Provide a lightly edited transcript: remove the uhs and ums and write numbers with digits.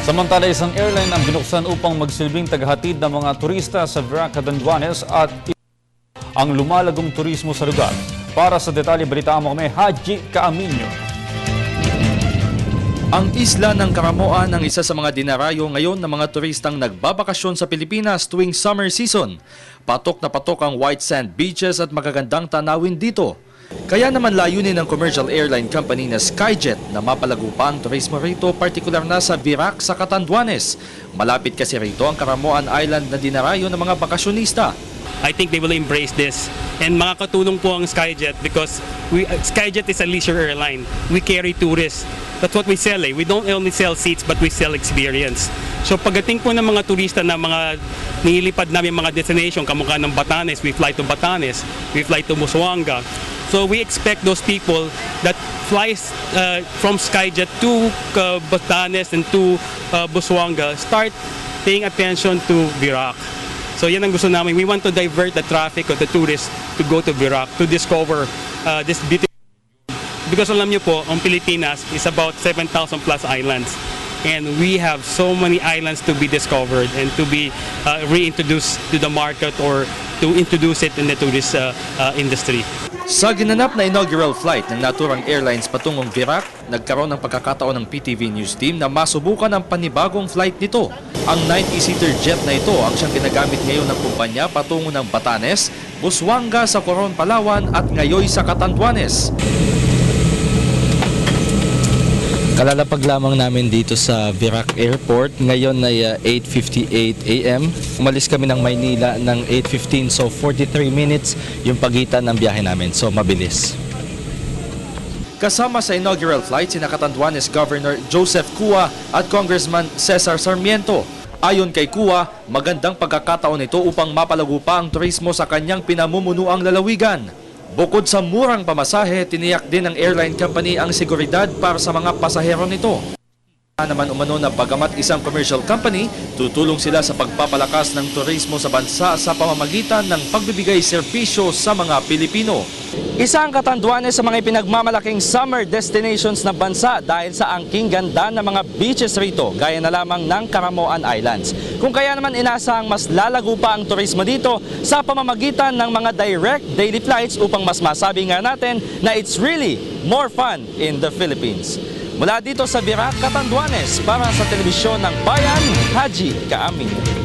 Samantala, isang airline ang binuksan upang magsilbing tagahatid ng mga turista sa Verac, Catanduanes at ang lumalagong turismo sa lugar. Para sa detalye, balitaan mo kami, Haji Caaminio. Ang isla ng Caramoan ang isa sa mga dinarayo ngayon ng mga turistang nagbabakasyon sa Pilipinas tuwing summer season. Patok na patok ang white sand beaches at magagandang tanawin dito. Kaya naman layunin ng commercial airline company na Skyjet na mapalago pa ang turismo rito, partikular na sa Verac sa Catanduanes. Malapit kasi rito ang Caramoan Island na dinarayo ng mga bakasyonista. I think they will embrace this. And makakatulong po ang Skyjet because Skyjet is a leisure airline. We carry tourists. That's what we sell. We don't only sell seats but we sell experience. So pagdating po ng mga turista na mga nilipad namin mga destination, kamukha ng Batanes, we fly to Batanes, we fly to Busuanga. So we expect those people that flies from Skyjet to Batanes and to Busuanga start paying attention to Verac. So yan ang gusto namin. We want to divert the traffic of the tourists to go to Verac to discover this beautiful. Because alam niyo po, ang Pilipinas is about 7,000 plus islands. And we have so many islands to be discovered and to be reintroduced to the market or to introduce it in the tourist industry. Sa ginanap na inaugural flight ng naturang airlines patungong Verac, nagkaroon ng pagkakataon ng PTV News Team na masubukan ang panibagong flight nito. Ang 90-seater jet na ito ang siyang ginagamit ngayon ng kumpanya patungo ng Batanes, Busuanga sa Coron, Palawan at ngayon sa Catanduanes. Kalalapag lamang namin dito sa Verac Airport. Ngayon ay 8:58 AM. Umalis kami ng Maynila ng 8:15, so 43 minutes yung pagitan ng biyahe namin. So mabilis. Kasama sa inaugural flight sina Catanduanes Governor Joseph Cua at Congressman Cesar Sarmiento. Ayon kay Cua, magandang pagkakataon ito upang mapalago pa ang turismo sa kanyang pinamumunuang lalawigan. Bukod sa murang pamasahe, tiniyak din ng airline company ang seguridad para sa mga pasahero nito. Naman umano na bagamat isang commercial company, tutulong sila sa pagpapalakas ng turismo sa bansa sa pamamagitan ng pagbibigay serbisyo sa mga Pilipino. Isa ang Catanduanes sa mga ipinagmamalaking summer destinations ng bansa dahil sa angking ganda ng mga beaches rito, gaya na lamang ng Caramoan Islands. Kung kaya naman inasang mas lalago pa ang turismo dito sa pamamagitan ng mga direct daily flights upang mas masabi nga natin na it's really more fun in the Philippines. Mula dito sa Verac, Catanduanes, para sa telebisyon ng Bayan, Haji Caaminio.